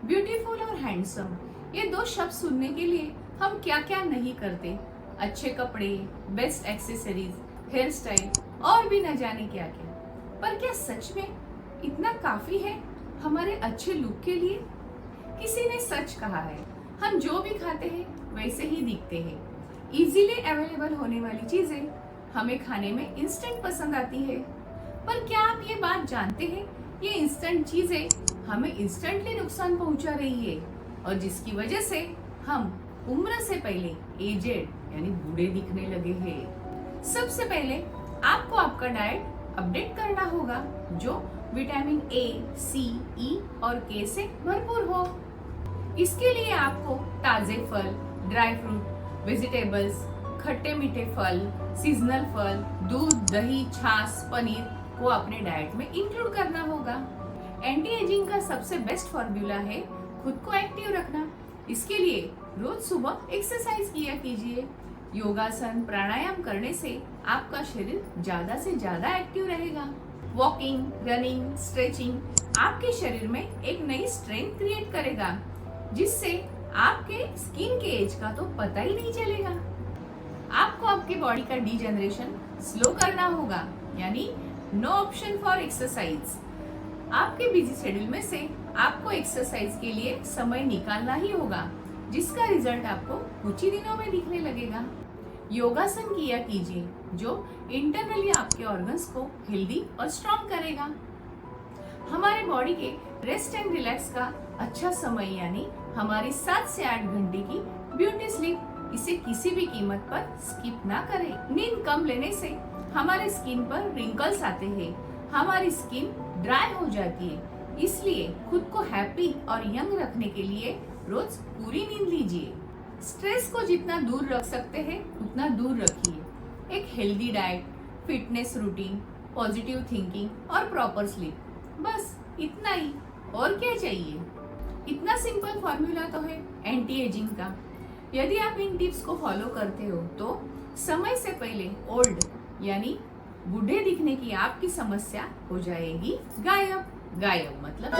Beautiful और handsome, ये दो शब्द सुनने के लिए हम क्या क्या नहीं करते। अच्छे कपड़े, बेस्ट एक्सेसरीज, हेयर स्टाइल और भी न जाने क्या क्या। पर क्या सच में इतना काफी है हमारे अच्छे लुक के लिए? किसी ने सच कहा है, हम जो भी खाते हैं वैसे ही दिखते हैं। इजीली अवेलेबल होने वाली चीजें हमें खाने में इंस्टेंट पसंद आती है। पर क्या आप ये बात जानते हैं, ये इंस्टेंट चीजें हमें इंस्टेंटली नुकसान पहुंचा रही है और जिसकी वजह से हम उम्र से पहले एजेड यानी बूढ़े दिखने लगे हैं। सबसे पहले आपको आपका डाइट अपडेट करना होगा जो विटामिन ए, सी, ई और के से भरपूर हो। इसके लिए आपको ताजे फल, ड्राई फ्रूट, वेजिटेबल्स, खट्टे मीठे फल, सीजनल फल, दूध, दही, छाछ, पनीर को अपने डाइट में इंक्लूड करना होगा। एंटी एजिंग का सबसे बेस्ट फॉर्मूला है खुद को एक्टिव रखना। इसके लिए रोज सुबह एक्सरसाइज किया कीजिए। योगासन, प्राणायाम करने से आपका शरीर ज्यादा से ज्यादा एक्टिव रहेगा। वॉकिंग, रनिंग, स्ट्रेचिंग आपके शरीर में एक नई स्ट्रेंथ क्रिएट करेगा जिससे आपके स्किन के एज का तो पता ही नहीं चलेगा। आपको आपके बॉडी का डीजनरेशन स्लो करना होगा, यानी नो ऑप्शन फॉर एक्सरसाइज। आपके बिजी शेड्यूल में से आपको एक्सरसाइज के लिए समय निकालना ही होगा, जिसका रिजल्ट आपको कुछ ही दिनों में दिखने लगेगा। योगासन किया कीजिए जो इंटरनली आपके ऑर्गन्स को हेल्दी और स्ट्रॉन्ग करेगा। हमारे बॉडी के रेस्ट एंड रिलैक्स का अच्छा समय यानी हमारी 7 से 8 घंटे की ब्यूटी स्लीप, इसे किसी भी कीमत पर स्किप ना करें। नींद कम लेने से हमारे स्किन पर रिंकल्स आते हैं, हमारी स्किन ड्राई हो जाती है। इसलिए खुद को हैप्पी और यंग रखने के लिए रोज पूरी नींद लीजिए। स्ट्रेस को जितना दूर रख सकते हैं उतना दूर रखिए। एक healthy diet, fitness routine, positive thinking और प्रॉपर स्लीप, बस इतना ही। और क्या चाहिए? इतना सिंपल फॉर्मूला तो है एंटी एजिंग का। यदि आप इन टिप्स को फॉलो करते हो तो समय से पहले ओल्ड यानी बूढ़े दिखने की आपकी समस्या हो जाएगी गायब। गायब मतलब